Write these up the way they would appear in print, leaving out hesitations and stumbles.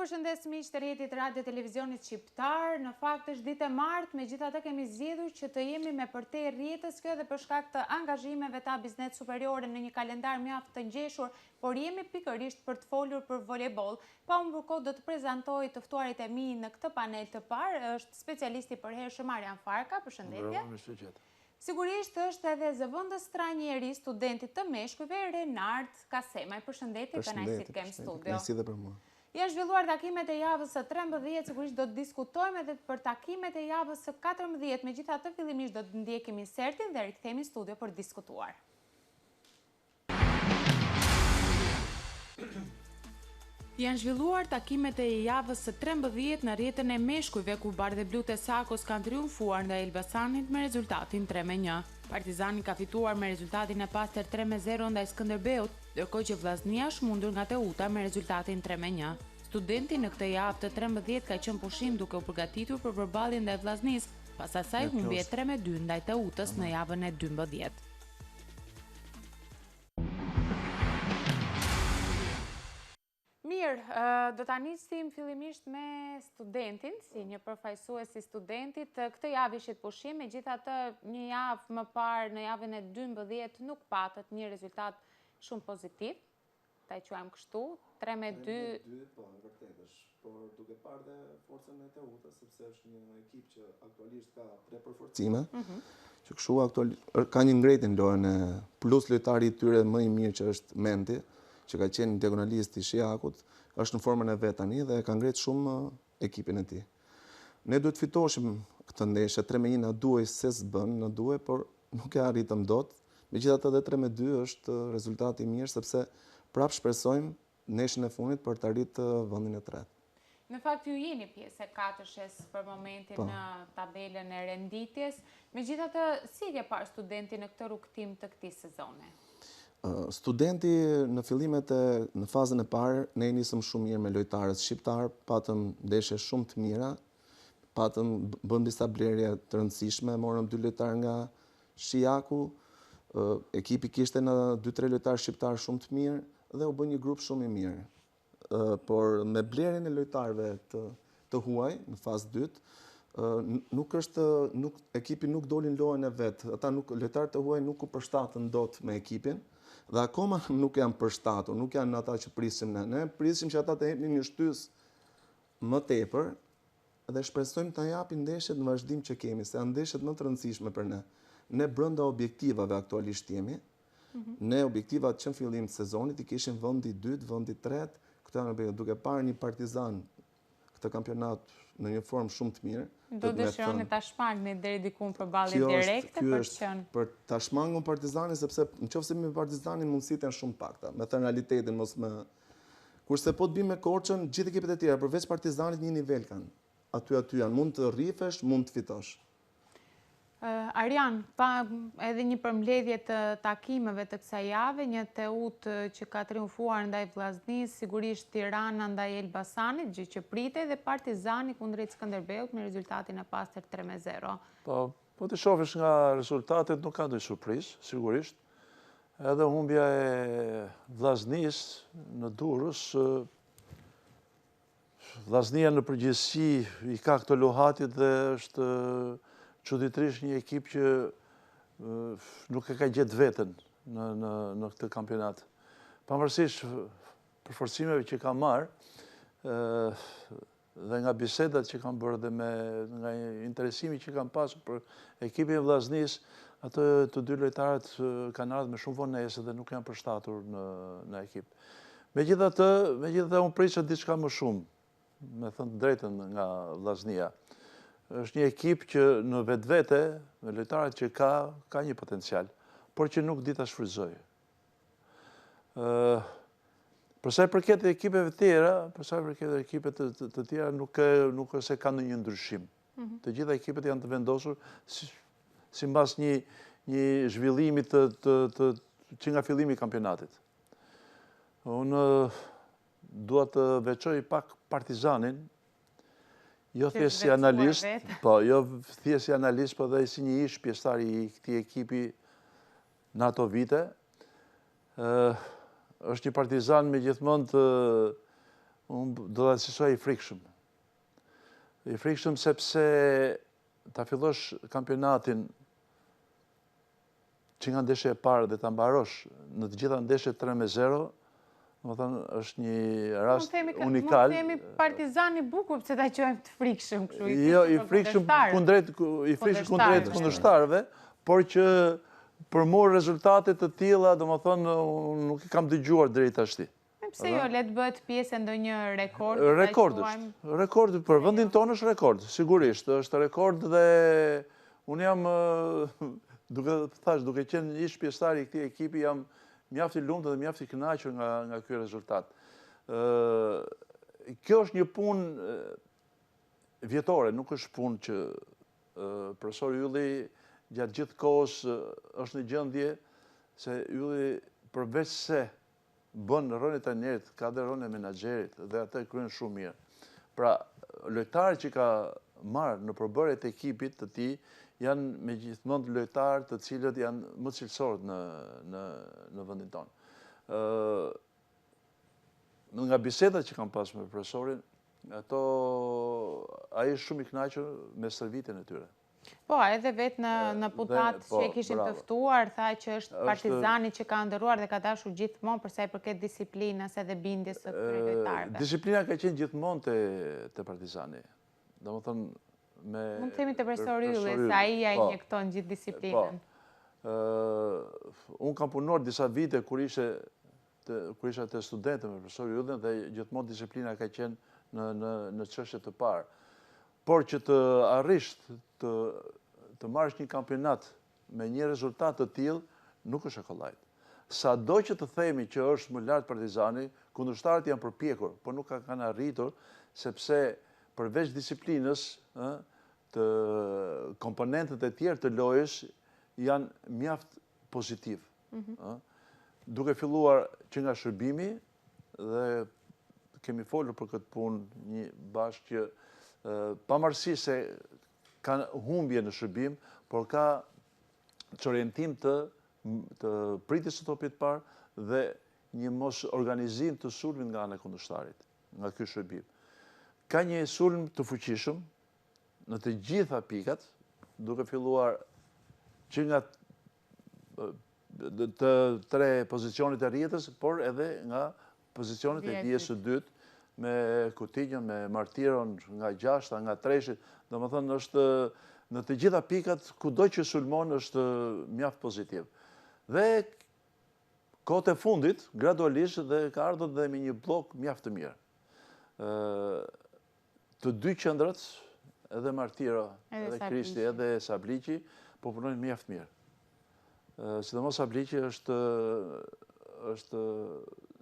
përshëndes miq të rrjetit radio televizionit shqiptar. Në fakt është ditë e martë, megjithatë kemi zgjedhur që të jemi me përtej rrjetës, kjo edhe për shkak të angazhimeve të Biznes Superiore në një kalendar mjaft të ngjeshur, por jemi pikërisht për të folur për volejboll. Pa humbur kohë do të prezantoj të ftuarit e mi në këtë panel të parë, është specialisti i përhershëm Arjan Farka, përshëndetje. Sigurisht është edhe zëvendës trajneri studentit të meshkujve Renard Kasemaj. Përshëndetje, kënaqësi të kem studio. Kënaqësi dhe për mua. Janë zhvilluar takimet e javës së 13, sigurisht do të diskutojmë edhe për takimet e javës së 14, megjithatë fillimisht do të ndjekim insertin dhe rikthehemi në studio për të diskutuar. Janë zhvilluar takimet e javës së 13 në rrjetën e meshkujve ku Bardhë Blut e Sakos kanë triumfuar ndaj Elbasanit me rezultatin 3-1. Partizani ka fituar me rezultatin e pastër 3-0 ndaj Skënderbeut, ndërkohë që Vllaznia është mundur nga Teuta me rezultatin 3-1. Studenti në këtë javë të 13 ka qenë pushim duke u përgatitur për përballjen ndaj Vllaznisë, pas asaj humbje 3-2 ndaj Teutës në javën e 12. Mirë, do ta nisim fillimisht me studentin, si një përfaqësues i studentit. Këtë javë ishit pushim, megjithatë një javë më parë, në javën e 12, nuk patët një rezultat shumë pozitiv. Ta e quajmë kështu, 3-2. 3-2, po, vërtet është, por duke parë dhe forcën e Teutës, sepse është një ekip që aktualisht ka 3 përforcime, që kështu ka një ngrejtje në lojën e plus lojtari i tyre më i mirë që është Menti, që ka qenë diagonalist i Shiakut, është në formën e vet tani dhe ka ngritur shumë ekipin e tij. Ne duhet fitoshim këtë ndeshje 3-1 na duhej se s'bën, na duhej, por nuk e arritëm dot. Megjithatë edhe 3-2 është rezultati i mirë sepse prapë shpresojmë ndeshjen e fundit për të arritur vendin e tretë. Në fakt ju jeni pjesë e katërshes për momentin në tabelën e renditjes. Megjithatë, si e ke parë studentin në këtë rrugtim të këtij sezoni? Studenti në fillimet në fazën e parë, ne nisëm shumë mirë me lojtarët shqiptar, patëm ndeshje shumë të mira, bën disa blerje të rëndësishme, morëm 2 lojtarë nga Shiaku, ekipi kishte në 2-3 lojtarë shqiptar shumë të mirë dhe u bën një grup shumë i mirë. Por me blerjen e lojtarëve të huaj në fazë 2, ekipi nuk doli në lojën e vet. Lojtarët e huaj nuk u përshtatën dot me ekipin. Dhe akoma nuk janë përshtatur, nuk janë ata që prisim ne. Ne prisim që ata të jepnin një shtys më tepër dhe shpresojmë të japin ndeshjet në vazhdim që kemi, se janë ndeshjet më të rëndësishme për ne. Ne brenda objektivave aktualisht jemi. Ne objektivat që në fillim të sezonit i kishim vendi 2, vendi 3, këto janë duke parë një Partizan këtë kampionat në një formë shumë të mirë. Do dëshironi ta shmangni deri diku në përballje direkte për ta shmangur Partizanin, sepse nëse me Partizanin mundësitë janë shumë pakta, me të realitetin mos me. Kurse po të bëjmë me Korçën, gjithë ekipet e tjera përveç Partizanit një nivel kanë. Aty janë, mund të rrifesh, mund të fitosh. Arjan, pa edhe një përmbledhje të takimeve të kësaj jave, një Teut që ka triumfuar ndaj Vllaznisë, sigurisht Tirana ndaj Elbasanit, gjë që pritej, dhe Partizani kundrejt Skënderbeut me rezultatin e pastër 3-0. Po të shohësh nga rezultatet nuk ka ndonjë surprizë, sigurisht. Edhe humbja e Vllaznisë në Durrës, Vllaznia në përgjithësi i ka këto lohatit dhe është çuditërisht një ekip që nuk e ka gjetë veten në këtë kampionat. Pavarësisht përforcimeve që ka marrë dhe nga bisedat që kanë bërë dhe nga interesimi që kanë pasur për ekipin e Vllaznisë, ato të 2 lojtarët kanë ardhur me shumë vonesë dhe nuk janë përshtatur në ekip. Megjithatë, unë prisja diçka më shumë, me thënë drejtën, nga Vllaznia. Është një ekip që në vetvete, me lojtarët që ka një potencial, por që nuk di ta shfrytëzojë. Për sa i përket ekipeve të tjera, nuk është se ka ndonjë ndryshim. Të gjitha ekipet janë të vendosur sipas një zhvillimi që nga fillimi i kampionatit. Unë dua të veçoj pak Partizanin, jo thjesht si analist, po dhe si një ish pjesëtar i këtij ekipi në ato vite. Është një Partizan me gjithmonë unë do të cilësoj i frikshëm. I frikshëm sepse ta fillosh kampionatin që nga ndeshje e parë dhe ta mbarosh në të gjitha ndeshjet 3-0, më thënë, është një rast unikal. Mund themi Partizani bukur pse ta quajmë të frikshëm kështu. Jo, i frikshëm kundrejt kundërshtarëve, por që për mu rezultate të tilla, domethënë, nuk i kam dëgjuar deri tashti. Pse jo, le të bëhet pjesë ndonjë rekord? Rekord është. Rekord për vendin tonë është rekord, sigurisht. Është rekord dhe unë jam duke qenë ish pjesëtar i këtij ekipi, jam mjaft i lumtur dhe mjaft i kënaqur nga ky rezultat. Kjo është një punë vjetore, nuk është punë që profesori Ylli gjatë gjithë kohës është në gjendje se Ylli përveç se bën rolin e trajnerit, ka dhe rolin e menaxherit dhe atë e kryen shumë mirë. Pra, lojtarët që ka marrë në përbërjet e ekipit të tij janë me gjithmonë lojtarë të cilët janë më cilësorët në vendin tonë. Nga bisedat që kam pasur me profesorin, ai është shumë i kënaqur me stërvitjen e tyre. Po, edhe vetë në putat që e kishim të ftuar, tha që është Partizani që ka ndëruar dhe ka dashur gjithmonë për sa i përket disiplinës edhe bindjes së këtyre lojtarëve. Disiplina ka qenë gjithmonë te Partizani. Domethënë mund të themi te profesori Ylli, se ai ja injekton gjithë disiplinën. Unë kam punuar disa vite kur isha te studentët me profesori Yllin dhe gjithmonë disiplina ka qenë në çështje të parë. Por që të arrish të marrësh një kampionat me një rezultat të tillë nuk është e kollajt. Sado që të themi që është më lart Partizani, kundërshtarët janë përpjekur, por nuk kanë arritur sepse përveç disiplinës, të komponentët e tjerë të lojës janë mjaft pozitiv. Duke filluar që nga shërbimi, dhe kemi folur për këtë punë një bashkë që pavarësisht se ka humbje në shërbim, por ka çorientim të pritjes së topit parë dhe një mos organizim të sulmit nga ana e kundërshtarit, nga ky shërbim. Ka një sulm të fuqishëm në të gjitha pikat, duke filluar që nga të tre pozicionit e rrjetës, por edhe nga pozicionit e dijes së dytë, me Coutinhon, me Martiron, nga gjashta, nga treshit, domethënë është në të gjitha pikat, kudo që sulmon është mjaft pozitiv. Dhe kohët e fundit, gradualisht dhe ka ardhur dhe me një blok mjaft të mirë. Të dy qendrat, edhe Martiro, edhe Kristi, edhe Sabliqi, po punojnë mjaft mirë. Sidomos Sabliqi është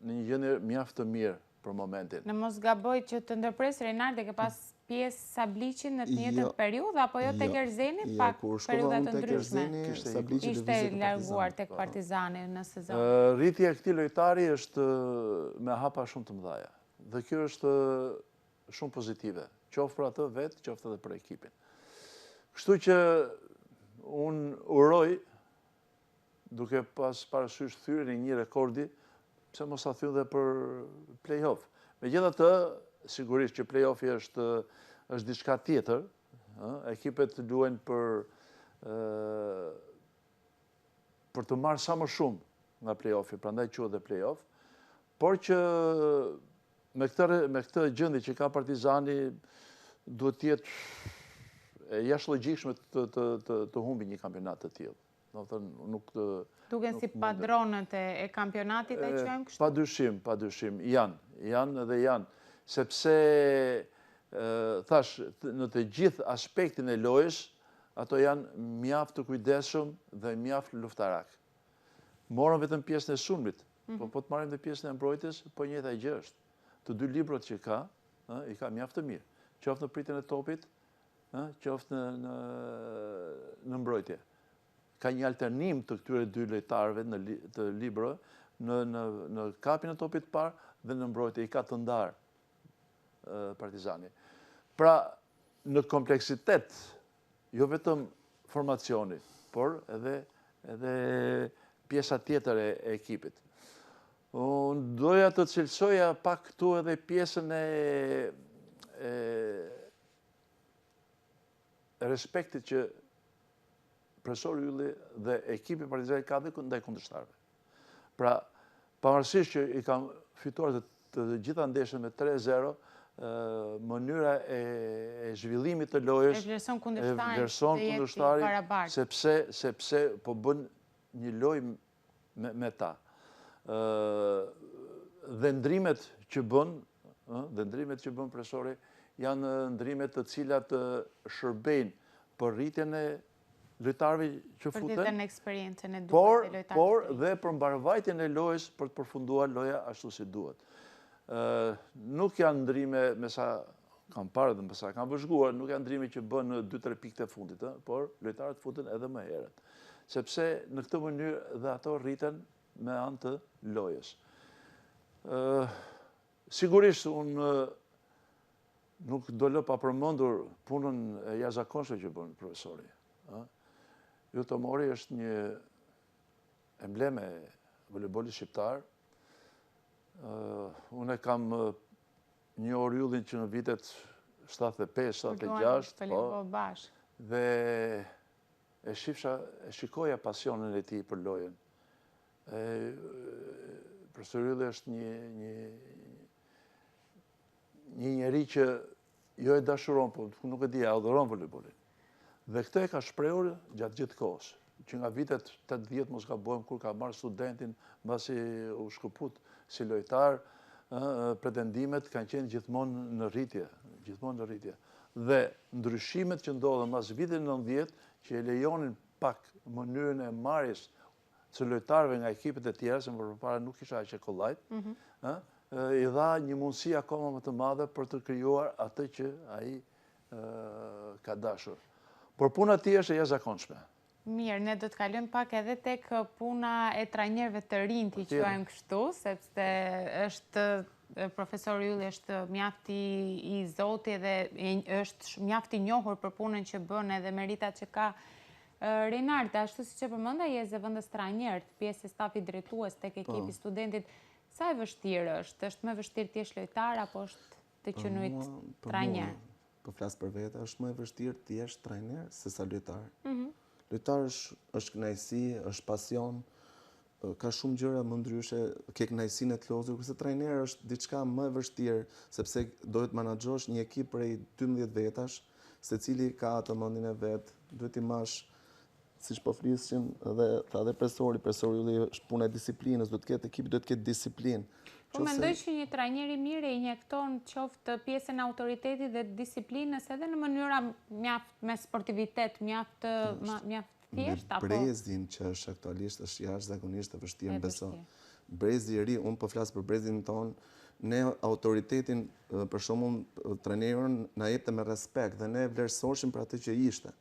në një gjendje mjaft të mirë për momentin. Në mos gaboj që të ndërpres Renard dhe ke pas pjesë Sabliqin në të njëjtën periudhë apo jo tek Erzeni pak periudha të ndryshme? Ishte larguar tek Partizani në sezon. Rritja e këtij lojtari është me hapa shumë të mëdha. Dhe kjo është shumë pozitive, qoftë për atë vetë, qoftë edhe për ekipin. Kështu që unë uroj, duke pas parasysh thyrjen e një rekordi, pse mos ta thyrë dhe për play-off. Megjithatë, sigurisht që play-offi është diçka tjetër, ekipet luajnë për të marrë sa më shumë nga play-offi, prandaj quhet dhe play-off, por që me këtë gjendje që ka Partizani duhet të jetë jashtëlogjikshme të humbi një kampionat të tillë. Duken si padronët e kampionatit e quajmë kështu? Padyshim, janë, sepse thash, në të gjithë aspektin e lojës, ato janë mjaft të kujdesshëm dhe mjaft luftarak. Morën vetëm pjesën e sulmit, po të marrim dhe pjesën e mbrojtjes, po njëjta gjë është. Të dy librot që i ka mjaft të mirë, qoftë në pritjen e topit, qoftë në mbrojtje. Ka një alternim të këtyre dy lojtarëve të libra në kapjen e topit parë dhe në mbrojtje, i ka të ndarë Partizani. Pra, në kompleksitet, jo vetëm formacioni, por edhe pjesa tjetër e ekipit. Unë doja të cilësoja pak këtu edhe pjesën e respektit që profesori Ylli dhe ekipi Partizanit ka dhe ndaj kundërshtarëve. Pra, pavarësisht që i kam fituar të gjitha ndeshjet me 3-0, mënyra e zhvillimit të lojës e vlerëson kundërshtarin sepse po bën një lojë me ta. Dhe ndrimet që bën profesori janë ndrimet të cilat shërbejnë për rritjen e lojtarëve që futen, për ditën eksperiencën e duhur të lojtarëve. Por dhe për mbarvajtjen e lojës për të përfunduar loja ashtu si duhet. Nuk janë ndrime, me sa kam parë dhe me sa kam vëzhguar, nuk janë ndrime që bën në 2-3 pikë të fundit, por lojtarët futen edhe më herët. Sepse në këtë mënyrë dhe ato rriten me anë të lojës. Sigurisht unë nuk do lë pa përmendur punën e jashtëzakonshme që bën profesori. Ylli Mori është një emblem e voleybolit shqiptar. Unë kam njohur Yllin që në vitet 75-76, dhe e shikoja pasionin e tij për lojën. Profesor Ylli është një njeri që jo e dashuron, po nuk e di, adhuron voleybolin. Dhe këtë e ka shprehur gjatë gjithë kohës, që nga vitet 80 mos gabojmë kur ka marrë studentin mbasi u shkëput si lojtar, pretendimet kanë qenë gjithmonë në rritje. Dhe ndryshimet që ndodhen mbas vitit 90 që e lejonin pak mënyrën e marrjes së lojtarëve nga ekipet e tjera, se më përpara nuk kisha aq kollajt, i dha një mundësi akoma më të madhe për të krijuar atë që ai ka dashur. Por puna ti është e jashtëzakonshme. Mirë, ne do të kalojmë pak edhe tek puna e trajnerëve të rinj, ti quajmë kështu, sepse është profesor Ylli është mjaft i zoti dhe është mjaft i njohur për punën që bën edhe meritat që ka. Renarda, ashtu siç e përmenda, je zëvendës trajner, pjesë e stafit drejtues tek ekipi studentit. Sa e vështirë është? Është më vështirë të jesh lojtar apo është të qenuit trajner? Po flas për vete, është më e vështirë të jesh trajner se sa lojtar. Lojtar është kënaqësi, është pasion, ka shumë gjëra më ndryshe, ke kënaqësinë e të lozur, kurse trajner është diçka më e vështirë, sepse duhet menaxhosh një ekip prej 12 vetash, secili ka atë mendjen e vet, duhet i mash, siç po flissim, edhe profesori Ylli është puna e disiplinës, ekipi duhet të ketë disiplinë. Po mendoj që një trajner i mirë e injekton qoftë pjesën e autoritetit dhe disiplinës edhe në mënyra mjaft me sportivitet, mjaft thjesht apo brezin që është aktualisht është jashtëzakonisht e vështirë, beso. Brezi i ri, unë po flas për brezin ton, ne autoritetin për shembull trajnerin na jepte me respekt dhe ne vlerësoheshim për atë që ishte.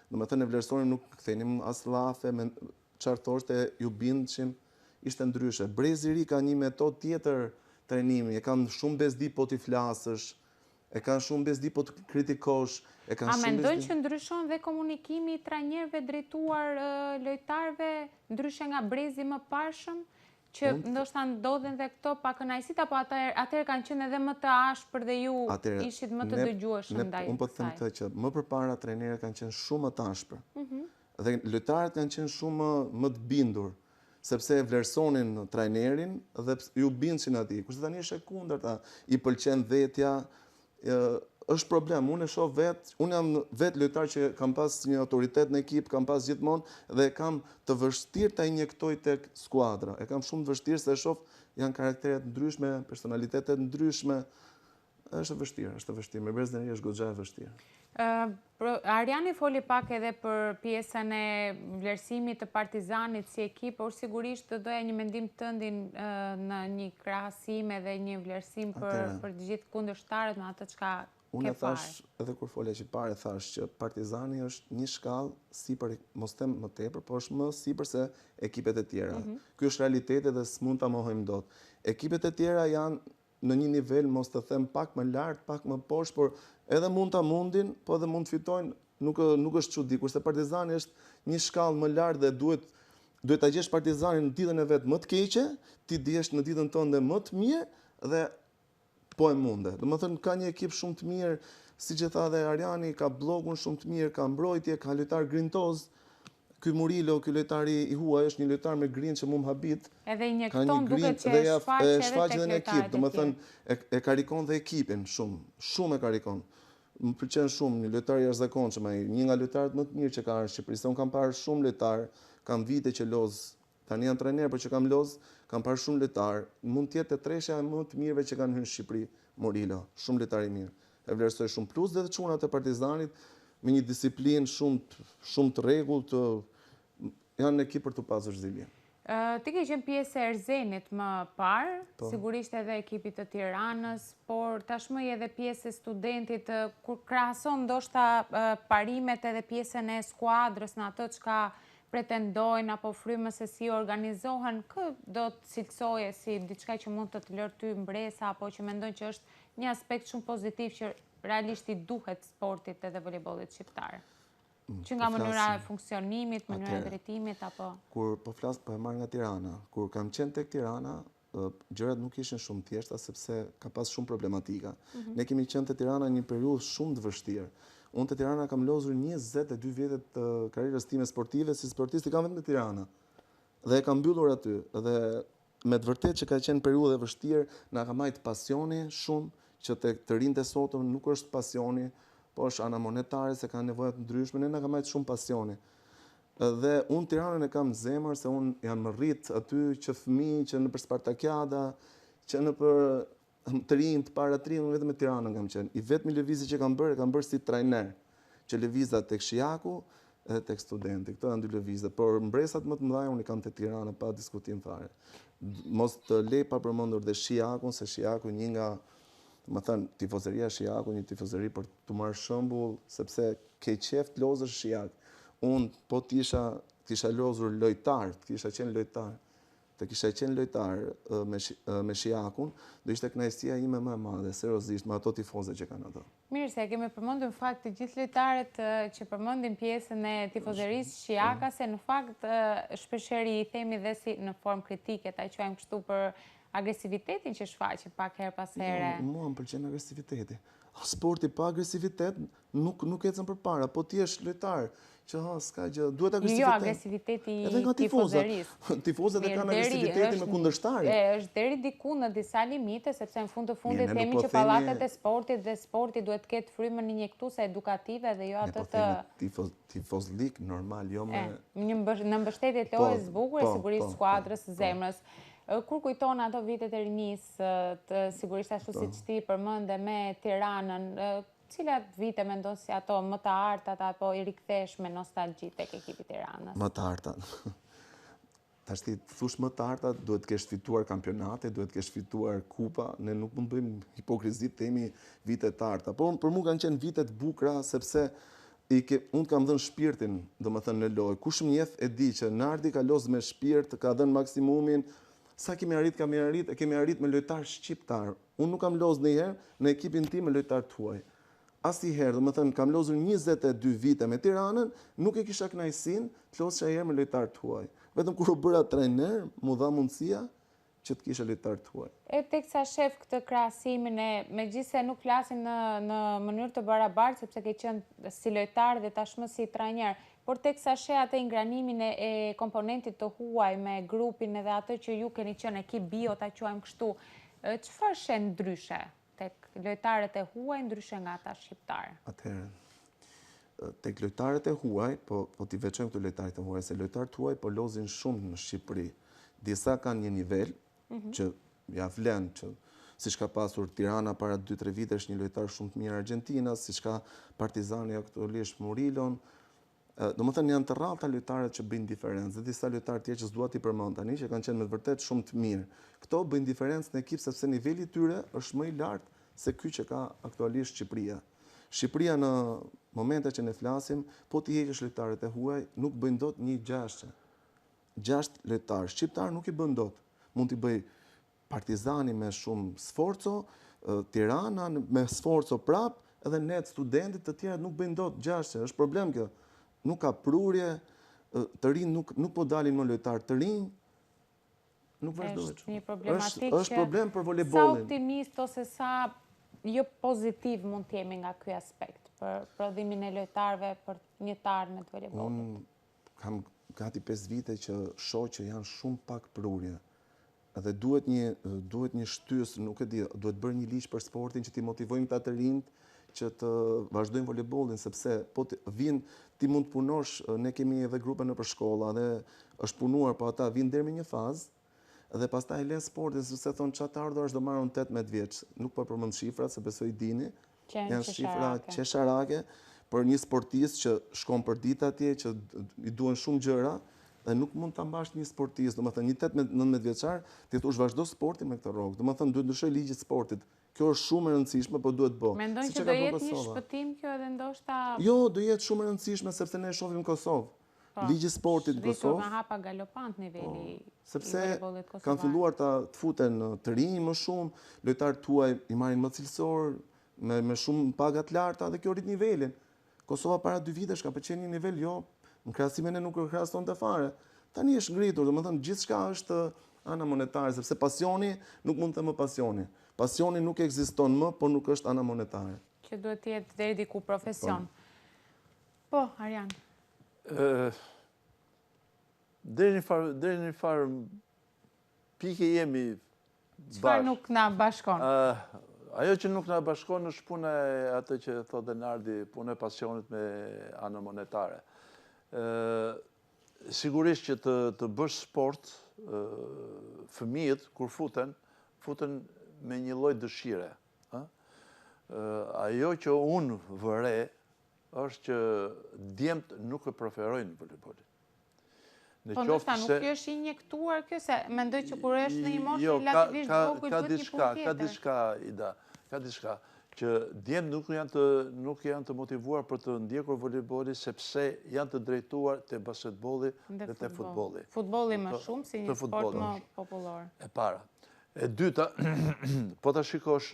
Domethënë ne vlerësonim, nuk kthenim as llafe, me çfarë thoshte ju bindshim. Ishte ndryshe. Brezi i ri ka një metodë tjetër trajnimi, e kanë shumë bezdi po t'i flasësh, e kanë shumë bezdi po të kritikosh, e kanë shumë bezdi. A mendoj që ndryshon dhe komunikimi i trajnerëve drejtuar lojtarëve, ndryshe nga brezi më parshëm, që ndoshta ndodhen dhe këto pa kënaqësi, apo atëherë kanë qenë edhe më të ashpër dhe ju ishit më të dëgjueshëm ndaj. Unë po të them këtë që më përpara trajnerët kanë qenë shumë më të ashpër. Dhe lojtarët kanë qenë shumë më të bindur, sepse vlerësonin trajnerin dhe ju bindsin atij. Kurse tani është e kundërta, i pëlqen vetja, është problem. Unë e shoh unë jam vetë lojtar që kam pas një autoritet në ekip, kam pas gjithmonë dhe kam të vështirë ta injektoj tek skuadra. E kam shumë të vështirë se e shoh janë karaktere të ndryshme, personalitete të ndryshme. Është vështirë. Me brezin e ri është goxha e vështirë. Arjani foli pak edhe për pjesën e vlerësimit të Partizanit si ekip, por sigurisht të doja një mendim tëndin në një krahasim edhe një vlerësim për të gjithë kundërshtarët në atë çka ke parë. Unë thash, edhe kur folja që parë, thash që Partizani është një shkallë sipër, mos them më tepër, por është më sipër se ekipet e tjera. Ky është realiteti dhe s'mund ta mohojmë dot. Ekipet e tjera janë në një nivel, mos të them pak më lart, pak më poshtë, por edhe mund ta mundin, po edhe mund të fitojnë, nuk është çudi, kurse Partizani është një shkallë më lart dhe duhet duhet ta gjesh Partizanin në ditën e vet më të keqe, ti dihesh në ditën tënde më të mirë dhe po e munde. Domethënë ka një ekip shumë të mirë, siç e tha dhe Arjani, ka blogun shumë të mirë, ka mbrojtje, ka lojtar grintoz. Ky Murilo, ky lojtari i huaj është një lojtar me grind që mund habit. Edhe injekton duket që shfaq edhe në ekip, domethënë e karikon dhe ekipin shumë e karikon. Më pëlqen shumë një lojtar i jashtëzakonshëm, një nga lojtarët më të mirë që ka në Shqipëri. Se unë kam parë shumë lojtar, kam vite që loz, tani janë trajner, por që kam loz, kam parë shumë lojtar. Mund të jetë treshja më të mirëve që kanë hyrë në Shqipëri, Murilo, shumë lojtar i mirë. E vlerësoj shumë, plus dhe të çunat e Partizanit me një disiplinë shumë të rregullt, janë në ekip për të pasur zgjidhje. Ti ke qenë pjesë e Erzenit më parë, sigurisht edhe ekipit të Tiranës, por tashmë je edhe pjesë e Studentit, kur krahason ndoshta parimet edhe pjesën e skuadrës në ato çka pretendojnë apo frymës se si organizohen, kë do të cilësoje si diçka që mund të lërë ty mbresa apo që mendon që është një aspekt shumë pozitiv që realisht i duhet sportit edhe voleybollit shqiptar? Që nga mënyra e funksionimit, mënyra e drejtimit, apo... Kur po flas po e marr nga Tirana, kur kam qenë tek Tirana, gjërat nuk ishin shumë thjeshta sepse ka pas shumë problematika. Ne kemi qenë te Tirana një periudhë shumë të vështirë. Unë te Tirana kam lozur 22 vjetet të karrierës time sportive si sportist, i kam vetëm te Tirana. Dhe e kam mbyllur aty. Dhe me të vërtetë që ka qenë periudhë e vështirë, na ka marrë pasioni shumë, që tek të rinjtë e sotëm nuk është pasioni, po është ana monetare, se kanë nevojat ndryshme, ne na ka marrë shumë pasioni. Dhe unë Tiranën e kam në zemër, se unë jam rrit aty që fëmijë, që në për Spartakiada, që në për të rinj, të para të rinj, unë vetëm me Tiranën kam qenë. I vetmi lëvizje që kam bërë si trajner, që lëviza tek Shijaku edhe tek Studenti. Këto janë dy lëvizje, por mbresat më të mëdha unë i kam te Tirana pa diskutim fare. Mos të lej pa përmendur dhe Shijakun, se Shijaku një nga më thënë, tifozeria Shijaku, një tifozeri për të marrë shembull, sepse ke qef të lozësh Shijak. Unë po kisha lozur lojtar, të kisha qenë lojtar me Shijakun, do ishte kënaqësia ime më e madhe, seriozisht, me ato tifoze që kanë ato. Mirë, se kemi përmendur në fakt të gjithë lojtarët që përmendin pjesën e tifozerisë Shijaka, se në fakt shpeshherë i themi dhe si në formë kritike, ta quajmë kështu për agresivitetin që shfaqet pak herë pas here. Mua më pëlqen agresiviteti. Sporti pa agresivitet nuk ecën përpara, po ti je lojtar që s'ka gjë, duhet agresivitet. Jo, agresiviteti i tifozerisë. Tifozët e kanë agresivitetin me kundërshtarin. Është deri diku në disa limite, sepse në fund të fundit themi që pallatet e sportit dhe sporti duhet të ketë frymën injektuese edukative dhe jo atë të tifozlik normal, jo me në mbështetje të lojës bukur e sigurisë skuadrës së zemrës. Kur kujton ato vitet e rinisë, sigurisht ashtu siç ti përmende me Tiranën, cilat vite mendon si ato më të artat apo i rikthesh me nostalgji tek ekipi Tiranës? Më të artat. Tash ti thush më të artat, duhet të kesh fituar kampionate, duhet të kesh fituar kupa, ne nuk mund të bëjmë hipokrizi të themi vite të arta. Por për mua kanë qenë vite të bukura sepse unë kam dhënë shpirtin, domethënë në lojë. Kush më njeh e di që Nardi ka lozë me shpirt, ka dhënë maksimumin. Sa kemi arrit me lojtar shqiptar. Unë nuk kam lozë ndonjëherë në ekipin tim me lojtar të huaj. Asnjëherë, domethënë kam lozur 22 vite me Tiranën, nuk e kisha kënaqësinë të lozësha herë me lojtar të huaj. Vetëm kur u bëra trajner, mu dha mundësia që të kisha lojtar të huaj. E teksa shef këtë krahasimin megjithëse nuk flasim në mënyrë të barabartë sepse ke qenë si lojtar dhe tashmë si trajner, por teksa sheh atë ingranimin e komponentit të huaj me grupin edhe atë që ju keni qenë ekip bio, ta quajmë kështu, çfarë sheh ndryshe tek lojtarët e huaj ndryshe nga ata shqiptar? Atëherë, tek lojtarët e huaj, po t'i veçojmë këtu lojtarët e huaj, se lojtarët huaj po lozin shumë në Shqipëri. Disa kanë një nivel që ja vlen, që siç ka pasur Tirana para 2-3 vitesh një lojtar shumë të mirë Argjentinas, siç ka Partizani aktualisht Murilon. Domethënë janë të rrallta lojtarët që bëjnë diferencë, dhe disa lojtarë tjerë që s'dua t'i përmend tani, që kanë qenë me vërtet shumë të mirë. Këto bëjnë diferencë në ekip sepse niveli i tyre është më i lartë se ky që ka aktualisht Shqipëria. Shqipëria në momentet që ne flasim, po t'i heqësh lojtarët e huaj, nuk bëjnë dot një 6 lojtarë. Shqiptar nuk i bën dot. Mund t'i bëj Partizani me shumë sforco, Tirana me sforco prap, edhe ne Studentit të tjerë nuk bëjnë dot 6, është problem kjo. Nuk ka prurje, të rinj nuk po dalin më lojtar, të rinj nuk vazhdojnë. Është një problematikë Është problem për sa volejbollin. optimist ose sa jo pozitiv mund të jemi nga ky aspekt për prodhimin e lojtarëve për njëtarën e volejbollit. Unë kam gati 5 vite që shoh që janë shumë pak prurje. Dhe duhet një shtys, nuk e di, duhet bërë një ligj për sportin që t'i motivojmë këta të rinjt që të vazhdojnë volejbollin, sepse po ti mund të punosh, ne kemi edhe grupe nëpër shkolla dhe është punuar, po ata vinë deri në një fazë dhe pastaj lën sportin, sepse thonë çfarë të ardhur do marrën 18 vjeç. Nuk po përmend shifrat, se besoj dini. Janë shifra qesharake për një sportist që shkon për ditë atje, që i duhen shumë gjëra dhe nuk mund ta mbash një sportist, domethënë një 18-19 vjeçar, ti thosh vazhdo sportin me këtë rrogë. Domethënë duhet ndryshoj ligji i sportit. Kjo është shumë e rëndësishme, po duhet bë. Mendoj që do jetë një shpëtim kjo edhe ndoshta. Jo, do jetë shumë e rëndësishme sepse ne e shohim në Kosovë. Ligji i sportit në Kosovë. Nga hapa galopant niveli i sepse volejbollit kosovar. kanë filluar të futen të rinj më shumë, lojtarët tuaj i marrin më cilësor, me shumë paga të larta dhe kjo rrit nivelin. Kosova para 2 vitesh ka qenë një nivel jo, në krahasim ne nuk e krahasonte fare. Tani është ngritur, domethënë gjithçka është ana monetare, sepse pasioni nuk mund të them më pasioni. Pasioni nuk ekziston më, por nuk është ana monetare. Që duhet të jetë deri diku profesion. Po, Arjan. Deri në një farë pike jemi bashkë. Çfarë nuk na bashkon? Ajo që nuk na bashkon është puna e atë që thotë Denardi, puna e pasionit me anën monetare. Sigurisht që të bësh sport, fëmijët kur futen me një lloj dëshire. Ajo që unë vëre është që djemt nuk e preferojnë volejbolin. Po ndoshta nuk kjo është injektuar kjo, se mendoj që kur është në një moshë relativisht vogël duhet një punë tjetër. Ka diçka që djemt nuk janë të motivuar për të ndjekur volejbolin sepse janë të drejtuar te basketbolli dhe te futbolli. Futbolli më shumë si një sport më popullor. E para. E dyta, po ta shikosh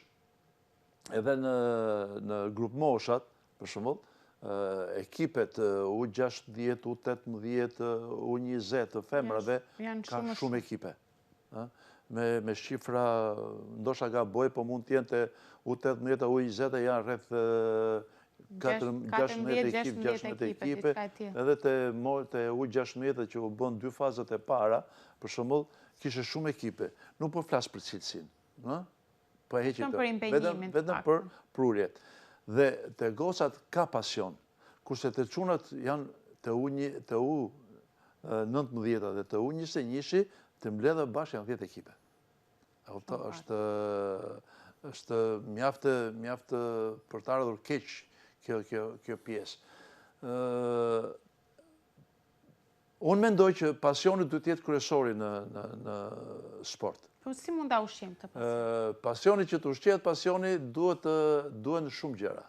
edhe në grup moshat, për shembull, ekipet U16, U18, U20 të femrave ka shumë ekipe. Me shifra, ndoshta gaboj, po mund të jenë te U18, U20 janë rreth 16 ekipe, edhe te U16 që u bën 2 fazat e para, për shembull, kishe shumë ekipe. Nuk po flas për cilësinë, po e heqim vetëm për prurjet. Dhe te gocat ka pasion, kurse te çunat janë te U19 dhe te U21 të mbledhë bashkë janë 10 ekipe. Është mjaft për të ardhur keq kjo pjesë. Unë mendoj që pasioni duhet të jetë kryesori në sport. Po si mund ta ushqim të pasion? Pasioni që të ushqehet pasioni duhen shumë gjëra.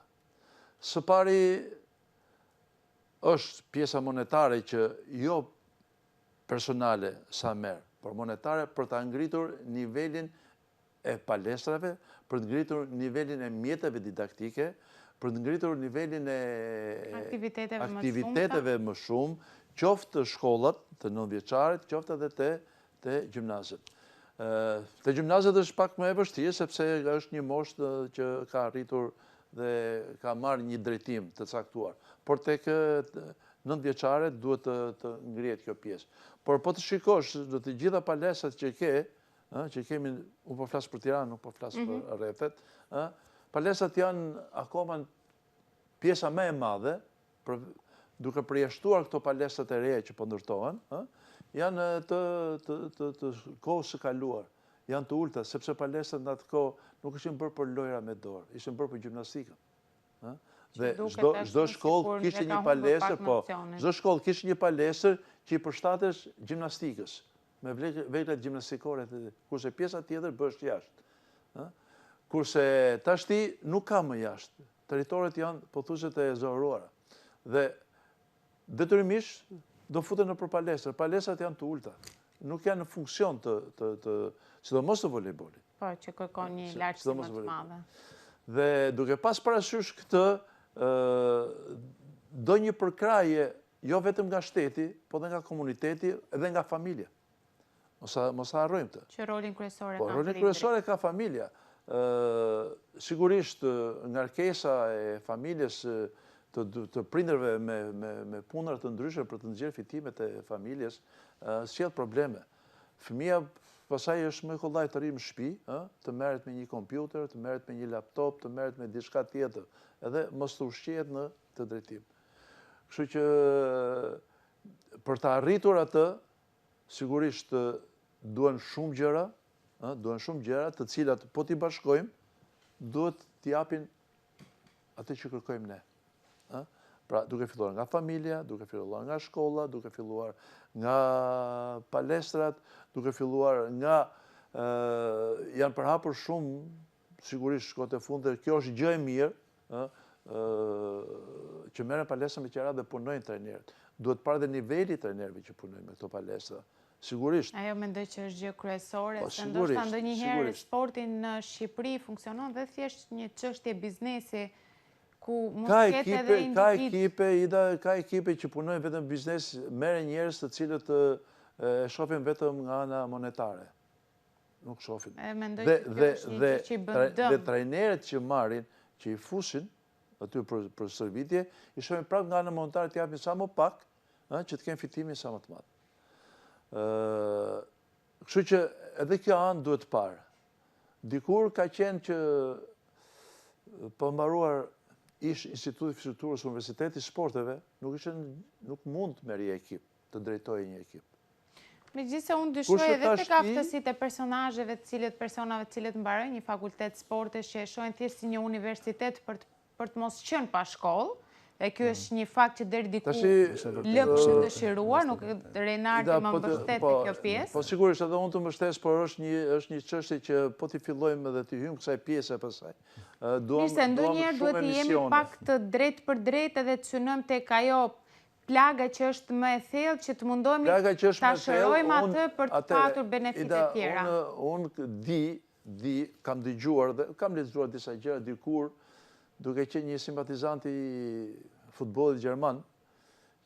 Së pari është pjesa monetare që jo personale sa merr, por monetare për ta ngritur nivelin e palestrave, për të ngritur nivelin e mjeteve didaktike, për të ngritur nivelin e aktiviteteve më shumë, qoftë të shkollat të 9 vjeçarit, qoftë edhe te gjimnazet. Te gjimnazet është pak më e vështirë, sepse është një moshë që ka arritur dhe ka marrë një drejtim të caktuar. Por tek 9 vjeçaret duhet të ngrihet kjo pjesë. Por po të shikosh në të gjitha palestrat që kemi, unë po flas për Tiranë, nuk po flas për rrethet, palestrat janë akoma pjesa më e madhe, duke përjashtuar këto palestrat e reja që po ndërtohen, janë të kohës së kaluar, janë të ulta, sepse palestrat në atë kohë nuk ishin bërë për lojra me dorë, ishin bërë për gjimnastikën. Dhe çdo shkollë kishte një palestër, çdo shkollë kishte një palestër që i përshtatesh gjimnastikës, me veglat gjimnastikore, kurse pjesa tjetër bëhet jashtë. Kurse tashti nuk ka më jashtë. Territoret janë pothuajse të zoruara. Dhe detyrimisht do futen nëpër palestër. Palestrat janë të ulta. Nuk janë në funksion sidomos të volejbolit. Po, që kërkon një lartësi më të madhe. Dhe duke pas parasysh këtë, do një përkraje jo vetëm nga shteti, po dhe nga komuniteti edhe nga familja. Mos harrojmë të. Që rolin kryesor Po, rolin kryesor e ka familja. Sigurisht, ngarkesa e familjes të prindërve me punër të ndryshme për të nxjerrë fitimet e familjes, sjell probleme. Fëmia pastaj është më kollaj të rri në shtëpi, të merret me një kompjuter, të merret me një laptop, të merret me diçka tjetër, edhe mos të ushqehet në të drejtim. Kështu që për të arritur atë, sigurisht duhen shumë gjëra, të cilat po t'i bashkojmë, duhet t'i japin atë që kërkojmë ne. Pra, duke filluar nga familja, duke filluar nga shkolla, duke filluar nga palestrat, duke filluar nga janë përhapur shumë, sigurisht shkote fund, dhe kjo është gjë e mirë, që merren palestra me qera dhe punojnë trajnerët. Duhet parë dhe niveli trajnerëve që punojnë me këto palestra. Sigurisht. Ajo mendoj që është gjë kryesore, se ndoshta ndonjëherë sporti në Shqipëri funksionon dhe thjesht një çështje biznesi ku mos ketë edhe individ. Ka ekipe që punojnë vetëm biznes, merren njerëz të cilët e shohin vetëm nga ana monetare. Nuk shohin. Mendoj që kjo është një gjë që i bën dëm. Dhe trajnerët që marrin, që i fusin aty për shërbitje, i shohin prapë nga ana monetare të japin sa më pak, që të kenë fitimin sa më të madh. Kështu që edhe kjo anë duhet parë. Dikur ka qenë që përmbaruar ish Instituti Fizikulturës Universitetit Sporteve, nuk mund të merrje ekip, të drejtojë një ekip. Megjithëse unë dyshoj edhe tek aftësitë e personazheve personave të cilët mbarojnë një fakultet sportesh që e shohin thjesht si një universitet për të mos qenë pa shkollë. E kjo është një fakt që deri diku lë për të dëshiruar, nuk Renardi më mbështet në kjo pjesë. Po sigurisht edhe unë të mbështes, por është një çështje që po t'i fillojmë dhe t'i hyjmë kësaj pjese pastaj. Mirë, se ndonjëherë duhet të jemi pak të drejt për drejt edhe të synojmë tek ajo plaga që është më e thellë, që të mundohemi ta shërojmë atë për të patur benefite të tjera. Unë kam dëgjuar dhe kam lexuar disa gjëra dikur, duke qenë një simpatizant i futbollit gjerman,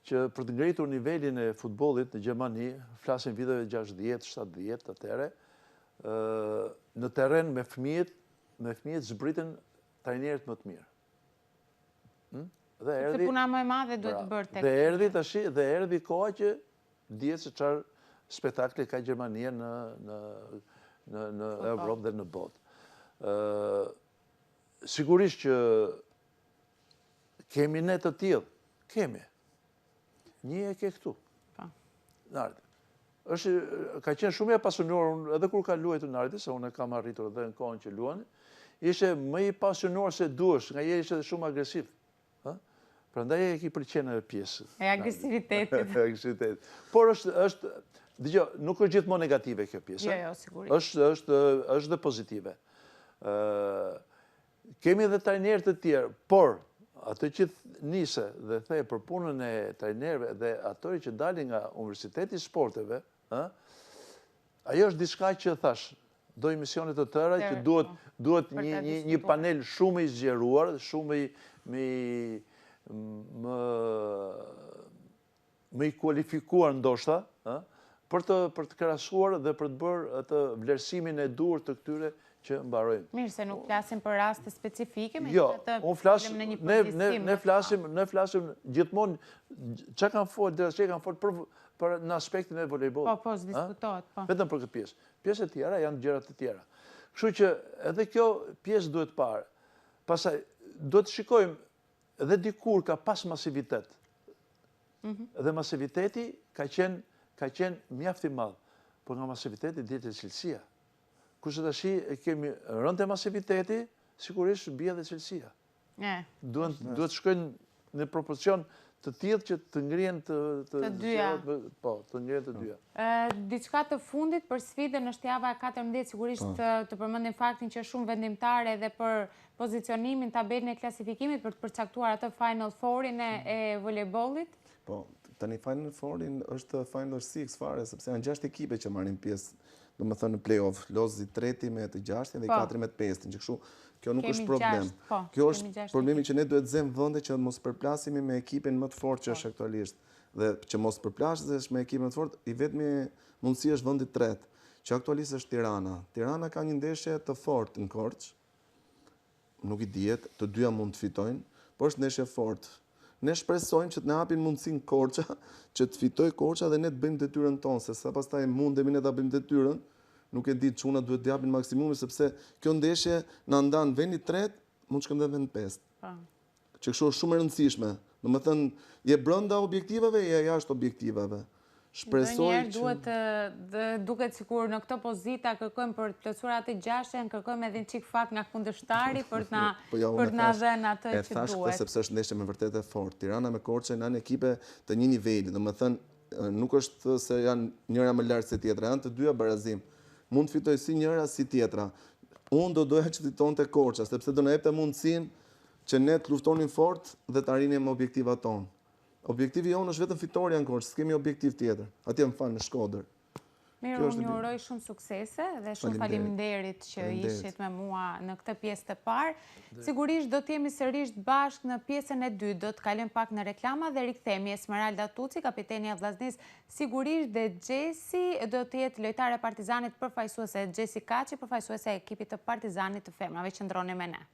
që për të ngritur nivelin e futbollit në Gjermani, flasin viteve 60, 70 atëherë, në terren me fëmijët zbritën trajnerët më të mirë. Se puna më e madhe duhet të bërë tek. Dhe erdhi koha që dihet se çfarë spektakli ka Gjermania në Evropë dhe në botë. Sigurisht që kemi ne të tillë, kemi. Një e ke këtu. Nardi. Ka qenë shumë i pasionuar, edhe kur ka luajtur Nardi, se unë e kam arritur edhe në kohën që luani, ishte më i pasionuar se duhesh, nga jeri ishte shumë agresiv. Prandaj e ki pëlqen edhe pjesë. E agresivitetit. Por dëgjoj, nuk është gjithmonë negative kjo pjesë. Jo, sigurisht. Është dhe pozitive. Kemi edhe trajnerë të tjerë, por atë që nise dhe the për punën e trajnerëve dhe atori që dalin nga Universiteti Sporteve, ajo është diçka që thash, do emisionet të tëra që duhet një panel shumë i zgjeruar, shumë më i kualifikuar ndoshta, për të krahasuar dhe për të bërë atë vlerësimin e duhur të këtyre që mbarojnë. Mirë, se nuk flasim për raste specifike, me jo, që të flasim në një përgjithësim. Ne flasim gjithmonë, që kanë folë për në aspektin e volejbolit. Po, s'diskutohet, po. Vetëm për këtë pjesë. Pjesë e tjera janë gjërat e tjera. Kështu që edhe kjo pjesë duhet parë. Pastaj, duhet shikojmë edhe dikur ka pas masivitet. Edhe masiviteti ka qenë mjaft i madh, por nga masiviteti dihet cilësia. Kurse tash kemi rënë te masiviteti, sigurisht bie edhe cilësia. Duhet shkojnë në proporcion të tillë që të ngrihen të dyja. Po, të ngrihen të dyja. Diçka të fundit për sfidën është java e 14, sigurisht të përmendim faktin që shumë vendimtare edhe për pozicionimin, tabelën e klasifikimit për të përcaktuar atë Final Fourin e volejbollit. Po, tani Final Fourin është Final Six fare, sepse janë 6 ekipe që marrin pjesë, do më thënë në play-off, lozi 3 me të 6 dhe 4 me të 5, që kështu, kjo nuk është problem. Kjo është problemi që ne duhet zem vënde që mos përplasimi me ekipin më të fortë që është aktualisht. Dhe që mos përplasesh me ekipin më të fortë, i vetmi mundësi është vendi tretë, që aktualisht është Tirana. Tirana ka një ndeshje të fortë në Korçë, nuk i dihet, të dyja mund të fitojnë, por është ndeshje fortë. Ne shpresojmë që të na hapin mundësinë Korça, që të fitoj Korça dhe ne të bëjmë detyrën tonë, se sa pastaj mundemi ne ta bëjmë detyrën, nuk e di çuna duhet të japin maksimumin, sepse kjo ndeshje na ndan vendi tretë, mund të shkojmë edhe në pestë. Që kështu është shumë e rëndësishme. Domethënë, je brenda objektivave, je jashtë objektivave. Shpresoj që duhet duket sikur në këtë pozita kërkojmë për të plotësuar atë 6-ën, kërkojmë edhe një çik fat nga kundërshtari për të na dhënë atë që duhet. E thash këtë sepse është ndeshje me vërtet e fortë. Tirana me Korçën janë ekipe të një niveli, domethënë nuk është se janë njëra më lart se tjetra, janë të dyja barazim. Mund të fitojë si njëra si tjetra. Unë doja që fitonte Korça, sepse do na jepte mundësinë që ne të luftonin fort dhe të arrinim objektivat tonë. Objektivi jonë është vetëm fitoria në Korçë, s'kemi objektiv tjetër. Atje më falë në Shkodër. Mirë, unë ju uroj shumë suksese dhe shumë faleminderit që ishit me mua në këtë pjesë të parë. Sigurisht do t'jemi sërish bashkë në pjesën e dytë, do t'kalim pak në reklama dhe rikthemi. Esmeralda Tuci, kapiteni e Vllaznisë, sigurisht dhe Gjesi do t'jetë lojtare Partizanit përfaqësuese, Gjesi Kaçi përfaqësuese e ekipit të Partizanit të femrave. Qëndroni me ne.